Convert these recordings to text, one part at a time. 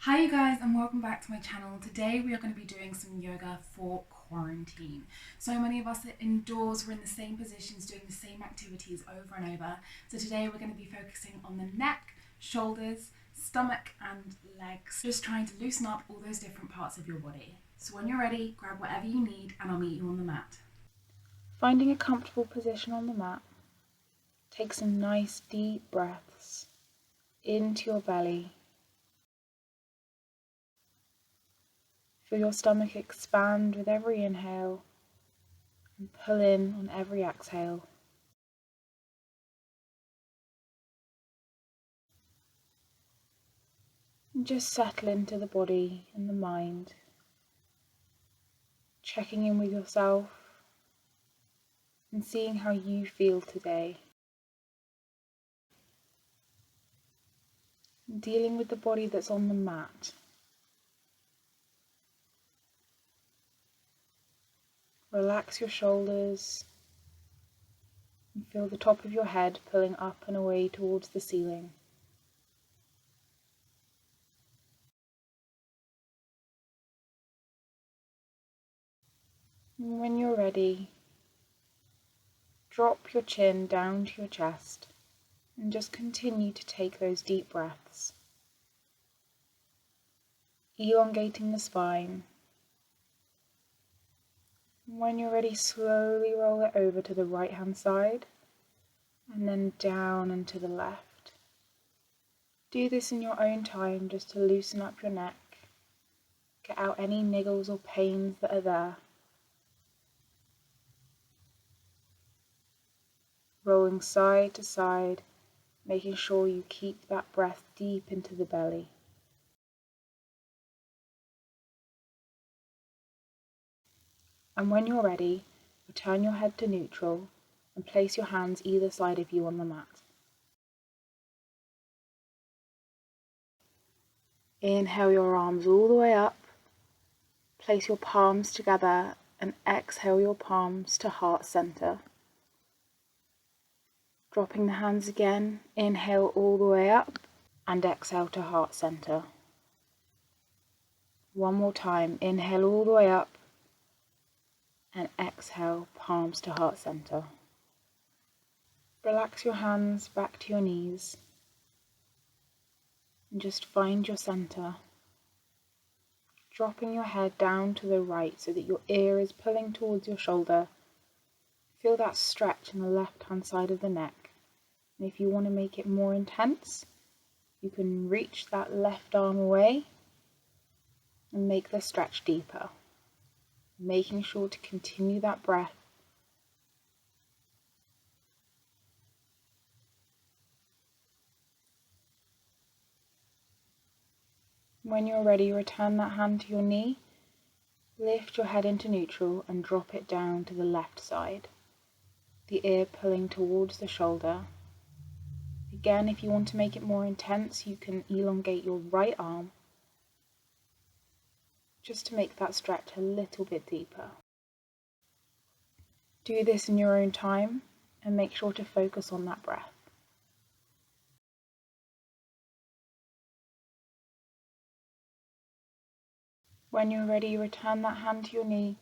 Hi you guys and welcome back to my channel. Today we are going to be doing some yoga for quarantine. So many of us are indoors, we're in the same positions doing the same activities over and over. So today we're going to be focusing on the neck, shoulders, stomach and legs. Just trying to loosen up all those different parts of your body. So when you're ready, grab whatever you need and I'll meet you on the mat. Finding a comfortable position on the mat, take some nice deep breaths into your belly. Feel your stomach expand with every inhale and pull in on every exhale. And just settle into the body and the mind, checking in with yourself and seeing how you feel today. And dealing with the body that's on the mat. Relax your shoulders and feel the top of your head pulling up and away towards the ceiling. And when you're ready, drop your chin down to your chest and just continue to take those deep breaths, elongating the spine. And when you're ready, slowly roll it over to the right hand side and then down and to the left. Do this in your own time just to loosen up your neck, get out any niggles or pains that are there. Rolling side to side, making sure you keep that breath deep into the belly. And when you're ready, return your head to neutral and place your hands either side of you on the mat. Inhale your arms all the way up, place your palms together and exhale your palms to heart center. Dropping the hands again, inhale all the way up and exhale to heart center. One more time, inhale all the way up and exhale, palms to heart center. Relax your hands back to your knees and just find your center. Dropping your head down to the right so that your ear is pulling towards your shoulder. Feel that stretch in the left hand side of the neck. And if you want to make it more intense, you can reach that left arm away and make the stretch deeper. Making sure to continue that breath. When you're ready, return that hand to your knee, lift your head into neutral and drop it down to the left side, the ear pulling towards the shoulder. Again, if you want to make it more intense, you can elongate your right arm just to make that stretch a little bit deeper. Do this in your own time and make sure to focus on that breath. When you're ready, return that hand to your knee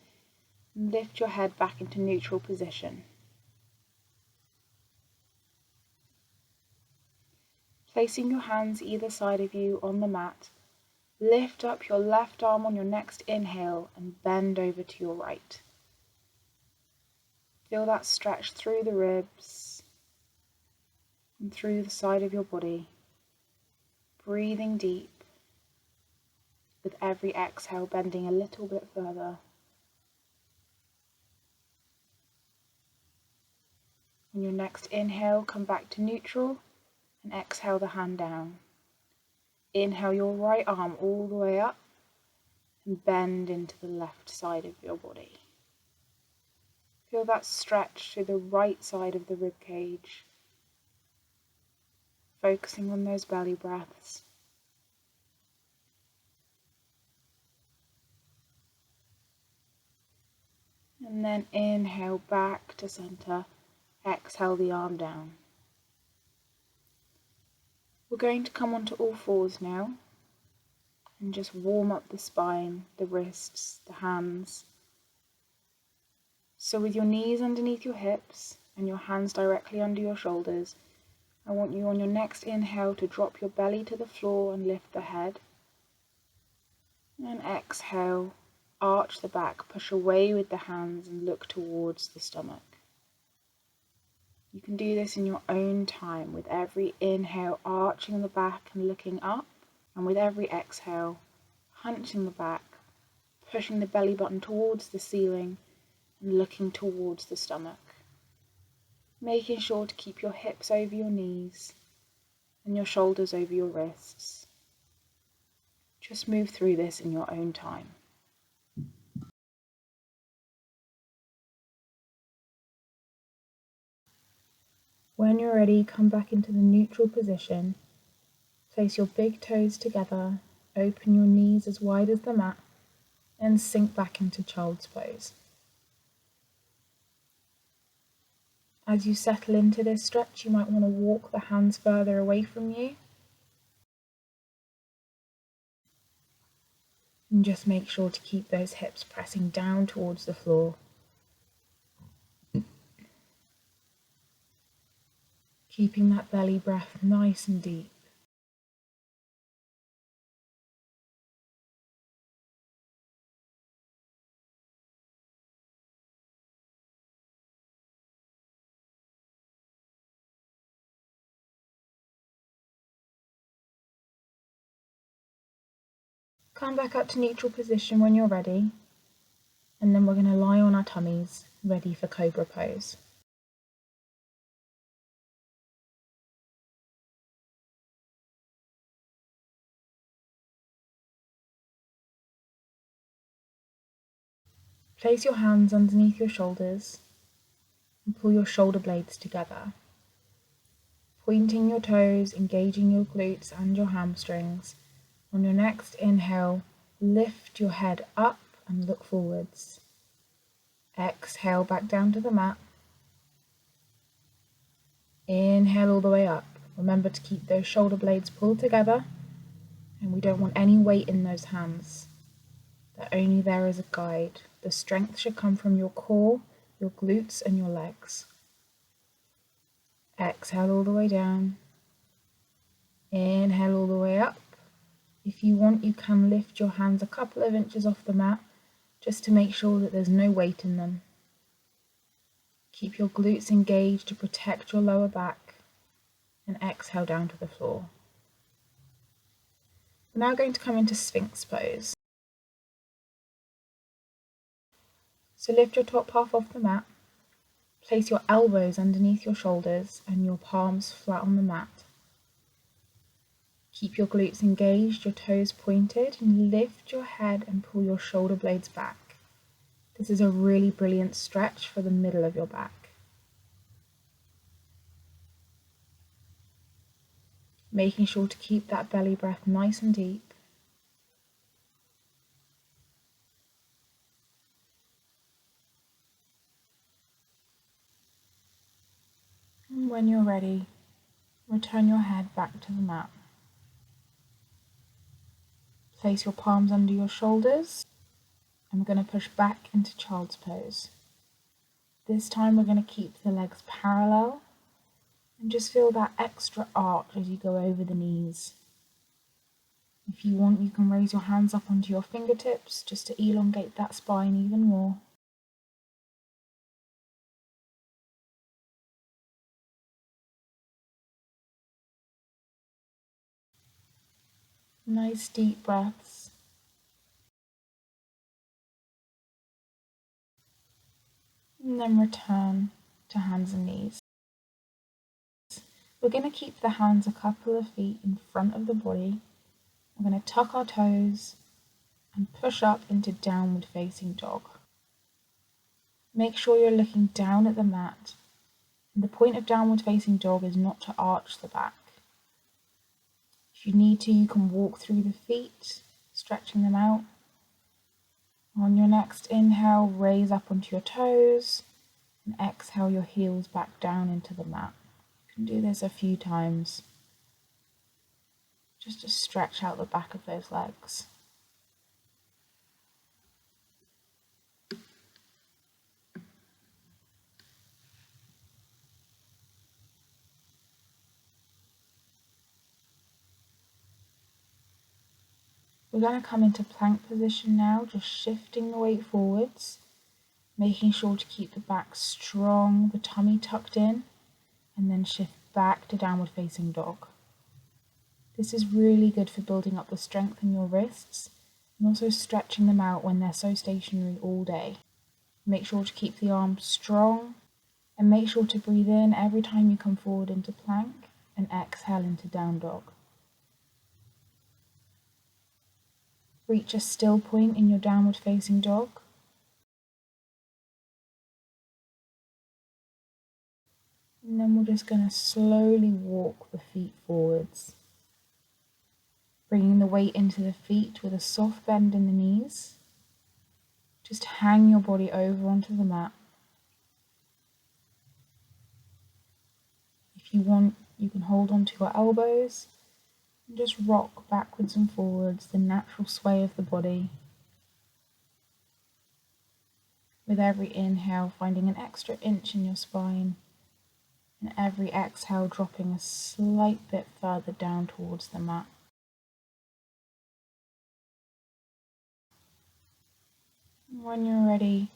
and lift your head back into neutral position. Placing your hands either side of you on the mat, lift up your left arm on your next inhale and bend over to your right. Feel that stretch through the ribs and through the side of your body. Breathing deep, with every exhale bending a little bit further. On your next inhale, come back to neutral and exhale the hand down. Inhale your right arm all the way up and bend into the left side of your body. Feel that stretch through the right side of the rib cage, focusing on those belly breaths. And then inhale back to center, exhale the arm down. We're going to come onto all fours now. and just warm up the spine, the wrists, the hands. So with your knees underneath your hips and your hands directly under your shoulders, I want you on your next inhale to drop your belly to the floor and lift the head. And exhale, arch the back, push away with the hands and look towards the stomach. You can do this in your own time, with every inhale arching the back and looking up, and with every exhale hunching the back, pushing the belly button towards the ceiling and looking towards the stomach. Making sure to keep your hips over your knees and your shoulders over your wrists. Just move through this in your own time. When you're ready, come back into the neutral position. Place your big toes together, open your knees as wide as the mat, and sink back into child's pose. As you settle into this stretch, you might want to walk the hands further away from you. And just make sure to keep those hips pressing down towards the floor. Keeping that belly breath nice and deep. Come back up to neutral position when you're ready, and then we're going to lie on our tummies, ready for cobra pose. Place your hands underneath your shoulders and pull your shoulder blades together. Pointing your toes, engaging your glutes and your hamstrings. On your next inhale, lift your head up and look forwards. Exhale back down to the mat. Inhale all the way up. Remember to keep those shoulder blades pulled together, and we don't want any weight in those hands. They're only there as a guide. The strength should come from your core, your glutes and your legs. Exhale all the way down. Inhale all the way up. If you want, you can lift your hands a couple of inches off the mat, just to make sure that there's no weight in them. Keep your glutes engaged to protect your lower back, and exhale down to the floor. We're now going to come into Sphinx pose. So lift your top half off the mat, place your elbows underneath your shoulders and your palms flat on the mat. Keep your glutes engaged, your toes pointed, and lift your head and pull your shoulder blades back. This is a really brilliant stretch for the middle of your back. Making sure to keep that belly breath nice and deep. And when you're ready, return your head back to the mat. Place your palms under your shoulders, and we're going to push back into child's pose. This time we're going to keep the legs parallel and just feel that extra arch as you go over the knees. If you want, you can raise your hands up onto your fingertips just to elongate that spine even more. Nice deep breaths. And then return to hands and knees. We're going to keep the hands a couple of feet in front of the body. We're going to tuck our toes and push up into downward facing dog. Make sure you're looking down at the mat. And the point of downward facing dog is not to arch the back. If you need to, you can walk through the feet, stretching them out. On your next inhale, raise up onto your toes, and exhale your heels back down into the mat. You can do this a few times, just to stretch out the back of those legs. We're going to come into plank position now, just shifting the weight forwards, making sure to keep the back strong, the tummy tucked in, and then shift back to downward facing dog. This is really good for building up the strength in your wrists and also stretching them out when they're so stationary all day. Make sure to keep the arms strong and make sure to breathe in every time you come forward into plank and exhale into down dog. Reach a still point in your downward facing dog. And then we're just going to slowly walk the feet forwards, bringing the weight into the feet with a soft bend in the knees. Just hang your body over onto the mat. If you want, you can hold onto your elbows and just rock backwards and forwards, the natural sway of the body. With every inhale, finding an extra inch in your spine, and every exhale dropping a slight bit further down towards the mat. When you're ready,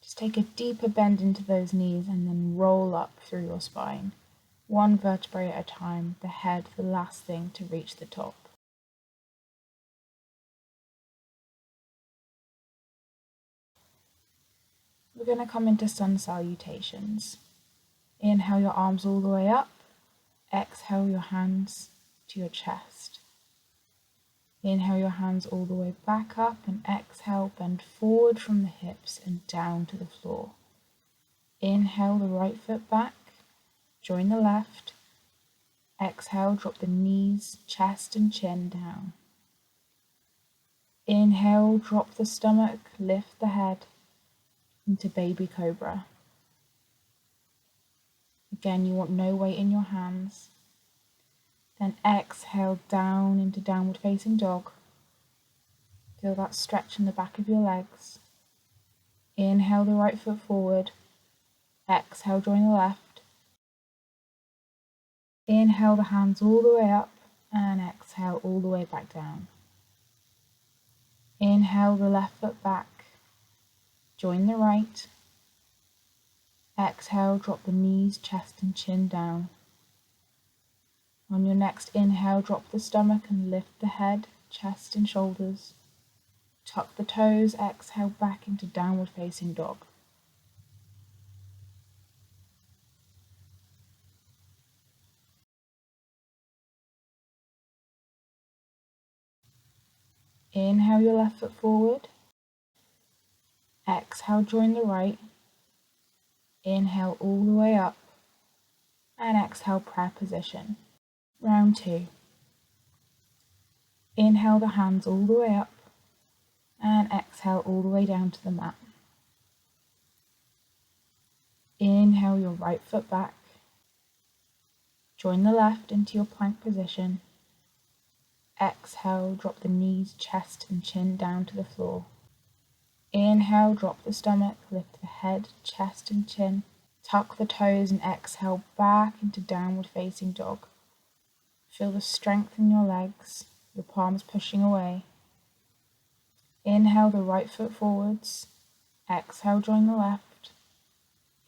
just take a deeper bend into those knees and then roll up through your spine. One vertebrae at a time, the head the last thing to reach the top. We're going to come into sun salutations. Inhale your arms all the way up. Exhale your hands to your chest. Inhale your hands all the way back up and exhale, bend forward from the hips and down to the floor. Inhale the right foot back, join the left. Exhale, drop the knees, chest and chin down. Inhale, drop the stomach, lift the head into baby cobra. Again, you want no weight in your hands. Then exhale down into downward facing dog. Feel that stretch in the back of your legs. Inhale the right foot forward. Exhale, join the left. Inhale the hands all the way up and exhale all the way back down. Inhale the left foot back. Join the right. Exhale, drop the knees, chest and chin down. On your next inhale, drop the stomach and lift the head, chest and shoulders. Tuck the toes, exhale back into downward facing dog. Inhale your left foot forward. Exhale, join the right. Inhale all the way up. And exhale, prayer position. Round 2. Inhale the hands all the way up. And exhale all the way down to the mat. Inhale your right foot back. Join the left into your plank position. Exhale, drop the knees, chest and chin down to the floor. Inhale, drop the stomach, lift the head, chest and chin. Tuck the toes and exhale back into downward facing dog. Feel the strength in your legs, your palms pushing away. Inhale the right foot forwards. Exhale, join the left.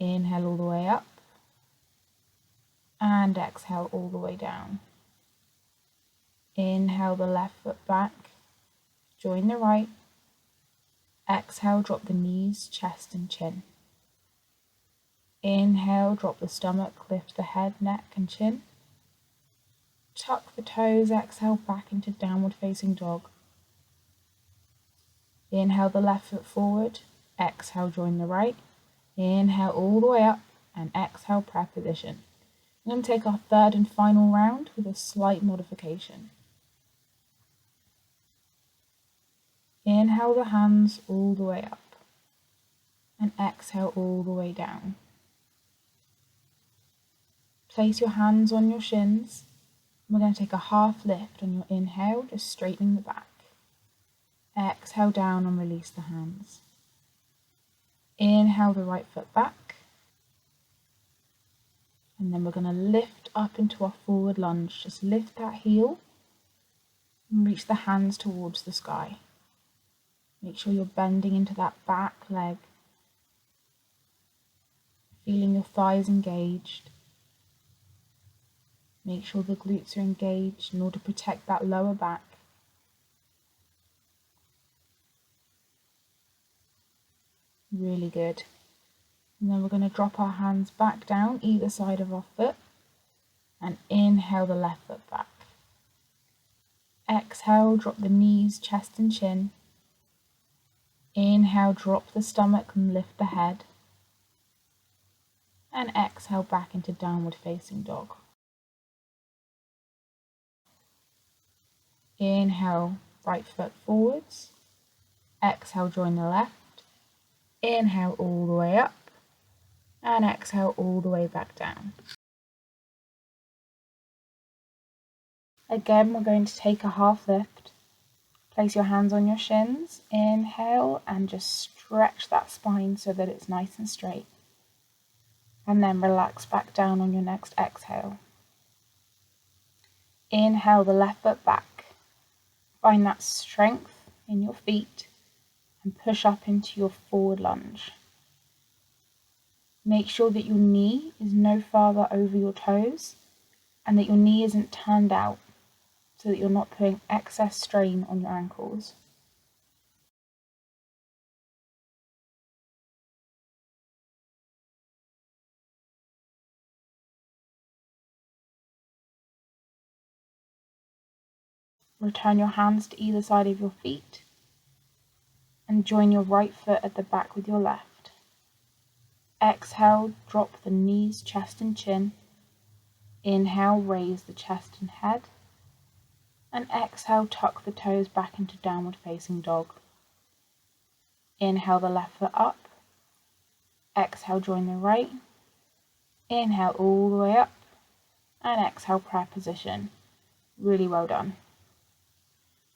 Inhale all the way up. And exhale all the way down. Inhale the left foot back. Join the right. Exhale, drop the knees, chest and chin. Inhale, drop the stomach, lift the head, neck and chin. Tuck the toes, exhale back into downward facing dog. Inhale the left foot forward. Exhale, join the right. Inhale all the way up and exhale, prayer position. We're going to take our third and final round with a slight modification. Inhale the hands all the way up and exhale all the way down. Place your hands on your shins. We're going to take a half lift on your inhale, just straightening the back. Exhale down and release the hands. Inhale the right foot back. And then we're going to lift up into our forward lunge. Just lift that heel. And reach the hands towards the sky. Make sure you're bending into that back leg, feeling your thighs engaged. Make sure the glutes are engaged in order to protect that lower back. Really good. And then we're going to drop our hands back down either side of our foot and inhale the left foot back. Exhale, drop the knees, chest and chin. Inhale, drop the stomach and lift the head. And exhale back into downward facing dog. Inhale, right foot forwards. Exhale, join the left. Inhale all the way up. And exhale all the way back down. Again, we're going to take a half lift. Place your hands on your shins. Inhale and just stretch that spine so that it's nice and straight. And then relax back down on your next exhale. Inhale the left foot back. Find that strength in your feet and push up into your forward lunge. Make sure that your knee is no farther over your toes and that your knee isn't turned out so that you're not putting excess strain on your ankles. Return your hands to either side of your feet and join your right foot at the back with your left. Exhale, drop the knees, chest and chin. Inhale, raise the chest and head. And exhale, tuck the toes back into downward facing dog. Inhale the left foot up. Exhale, join the right. Inhale all the way up. And exhale, prayer position. Really well done.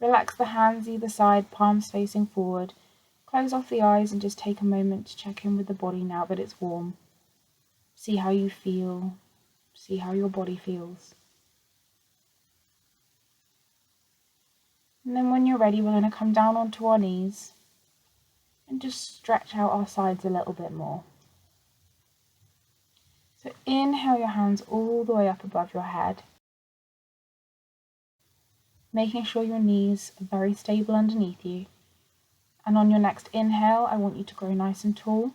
Relax the hands either side, palms facing forward. Close off the eyes and just take a moment to check in with the body now that it's warm. See how you feel. See how your body feels. And then when you're ready, we're going to come down onto our knees and just stretch out our sides a little bit more. So inhale your hands all the way up above your head, making sure your knees are very stable underneath you. And on your next inhale, I want you to grow nice and tall.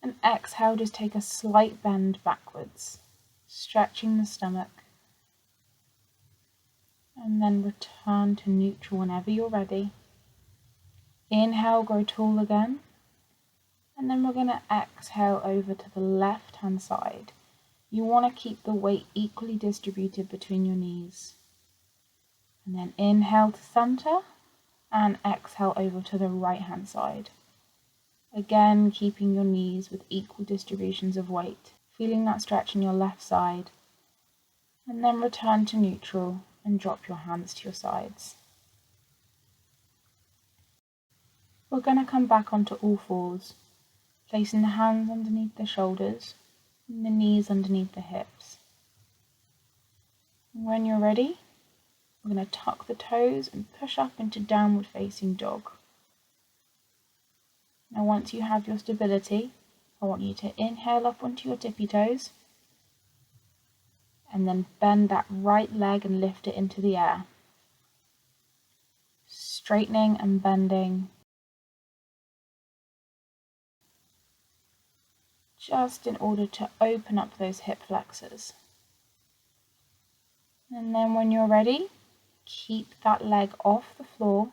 And exhale, just take a slight bend backwards, stretching the stomach. And then return to neutral whenever you're ready. Inhale, grow tall again. And then we're going to exhale over to the left hand side. You want to keep the weight equally distributed between your knees. And then inhale to center and exhale over to the right hand side. Again, keeping your knees with equal distributions of weight. Feeling that stretch in your left side. And then return to neutral and drop your hands to your sides. We're going to come back onto all fours, placing the hands underneath the shoulders and the knees underneath the hips. And when you're ready, we're going to tuck the toes and push up into downward facing dog. Now once you have your stability, I want you to inhale up onto your tippy toes and then bend that right leg and lift it into the air. Straightening and bending. Just in order to open up those hip flexors. And then when you're ready, keep that leg off the floor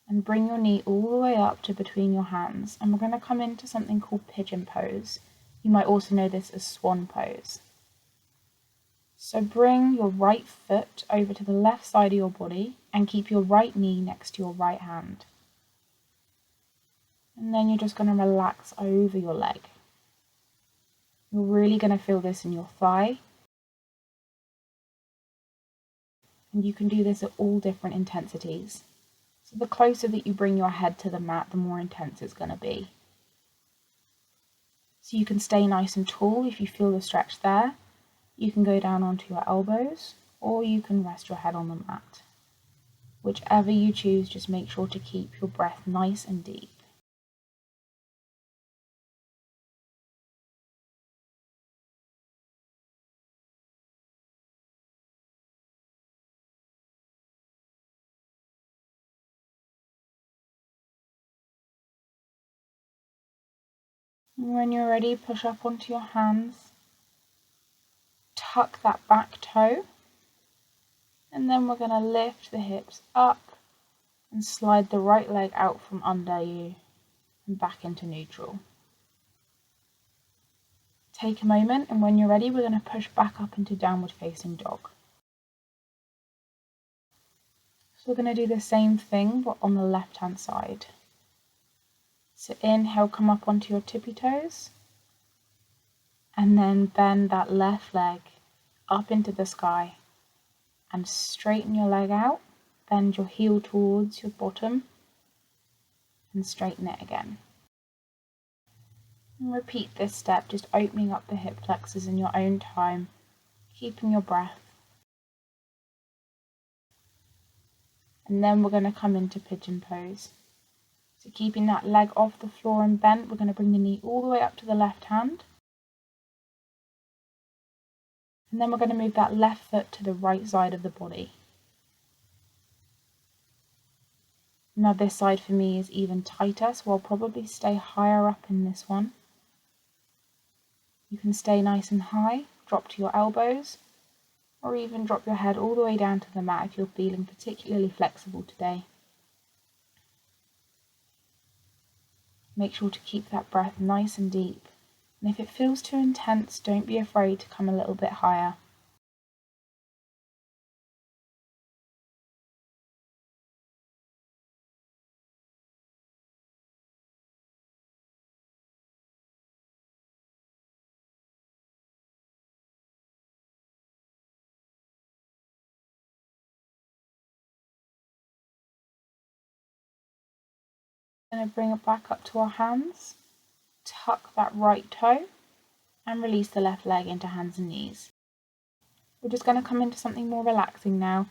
and bring your knee all the way up to between your hands. And we're going to come into something called pigeon pose. You might also know this as swan pose. So bring your right foot over to the left side of your body and keep your right knee next to your right hand. And then you're just going to relax over your leg. You're really going to feel this in your thigh. And you can do this at all different intensities. So the closer that you bring your head to the mat, the more intense it's going to be. So you can stay nice and tall if you feel the stretch there. You can go down onto your elbows, or you can rest your head on the mat. Whichever you choose, just make sure to keep your breath nice and deep. And when you're ready, push up onto your hands, tuck that back toe, and then we're going to lift the hips up and slide the right leg out from under you and back into neutral. Take a moment, and when you're ready, we're going to push back up into downward facing dog. So we're going to do the same thing, but on the left hand side. So inhale, come up onto your tippy toes, and then bend that left leg up into the sky and straighten your leg out. Bend your heel towards your bottom and straighten it again. And repeat this step, just opening up the hip flexors in your own time, keeping your breath. And then we're going to come into pigeon pose. So keeping that leg off the floor and bent, we're going to bring the knee all the way up to the left hand. And then we're going to move that left foot to the right side of the body. Now this side for me is even tighter, so I'll probably stay higher up in this one. You can stay nice and high, drop to your elbows, or even drop your head all the way down to the mat if you're feeling particularly flexible today. Make sure to keep that breath nice and deep, and if it feels too intense, don't be afraid to come a little bit higher. We're going to bring it back up to our hands, tuck that right toe, and release the left leg into hands and knees. We're just going to come into something more relaxing now,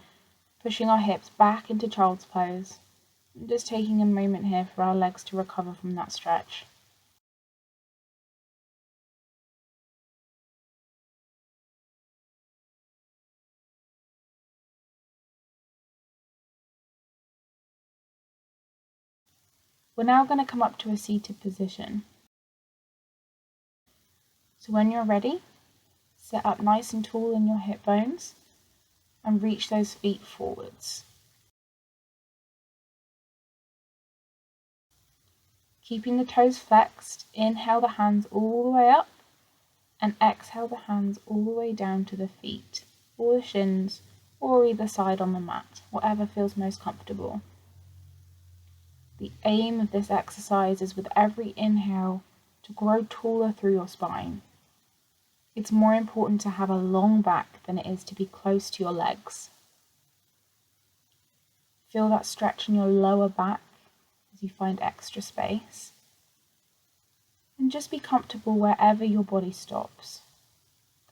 pushing our hips back into child's pose, and just taking a moment here for our legs to recover from that stretch. We're now going to come up to a seated position. So when you're ready, sit up nice and tall in your hip bones and reach those feet forwards. Keeping the toes flexed, inhale the hands all the way up and exhale the hands all the way down to the feet, or the shins, or either side on the mat, whatever feels most comfortable. The aim of this exercise is with every inhale to grow taller through your spine. It's more important to have a long back than it is to be close to your legs. Feel that stretch in your lower back as you find extra space. And just be comfortable wherever your body stops.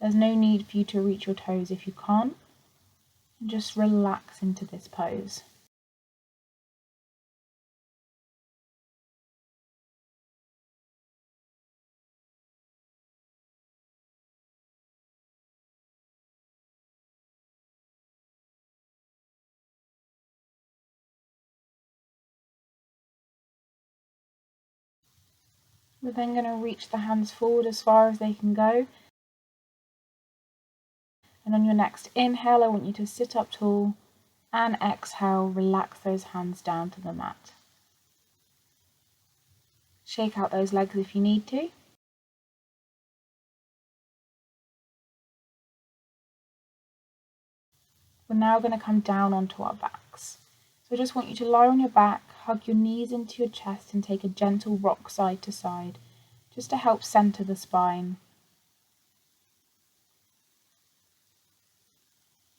There's no need for you to reach your toes if you can't. And just relax into this pose. We're then going to reach the hands forward as far as they can go. And on your next inhale, I want you to sit up tall, and exhale, relax those hands down to the mat. Shake out those legs if you need to. We're now going to come down onto our backs. So I just want you to lie on your back, hug your knees into your chest and take a gentle rock side to side, just to help center the spine.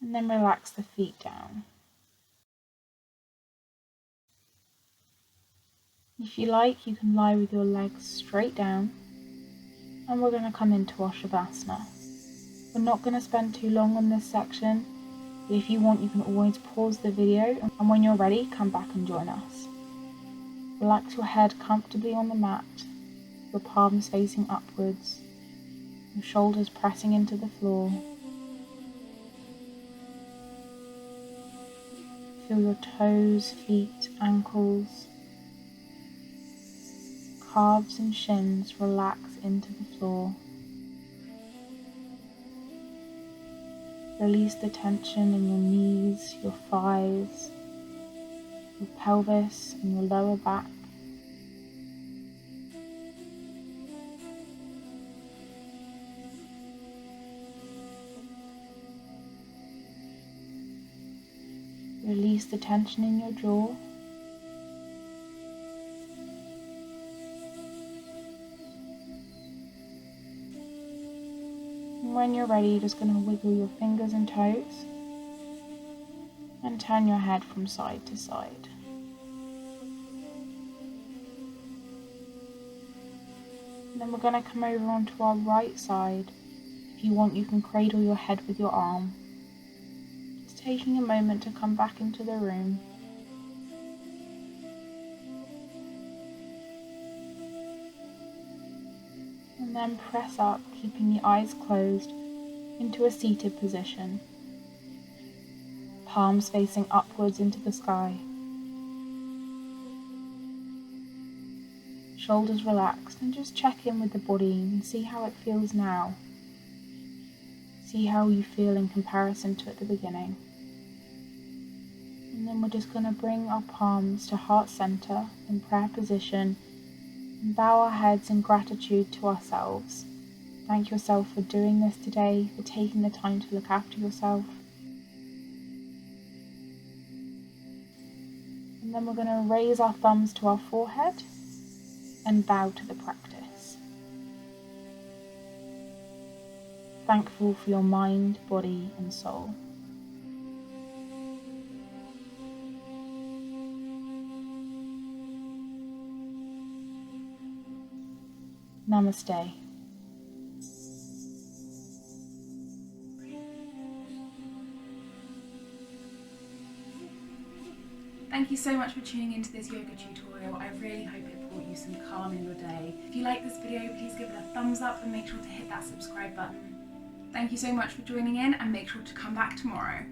And then relax the feet down. If you like, you can lie with your legs straight down, and we're going to come into our Shavasana. We're not going to spend too long on this section. But if you want, you can always pause the video, and when you're ready, come back and join us. Relax your head comfortably on the mat, your palms facing upwards, your shoulders pressing into the floor. Feel your toes, feet, ankles, calves and shins relax into the floor. Release the tension in your knees, your thighs, your pelvis and your lower back. Release the tension in your jaw. And when you're ready, you're just going to wiggle your fingers and toes and turn your head from side to side. And then we're going to come over onto our right side. If you want, you can cradle your head with your arm. Just taking a moment to come back into the room. And then press up, keeping the eyes closed, into a seated position. Palms facing upwards into the sky. Shoulders relaxed, and just check in with the body and see how it feels now. See how you feel in comparison to at the beginning. And then we're just going to bring our palms to heart center in prayer position and bow our heads in gratitude to ourselves. Thank yourself for doing this today, for taking the time to look after yourself. And then we're going to raise our thumbs to our forehead and bow to the practice. Thankful for your mind, body and soul. Namaste. Thank you so much for tuning into this yoga tutorial. I really hope it brought you some calm in your day. If you like this video, please give it a thumbs up and make sure to hit that subscribe button. Thank you so much for joining in, and make sure to come back tomorrow.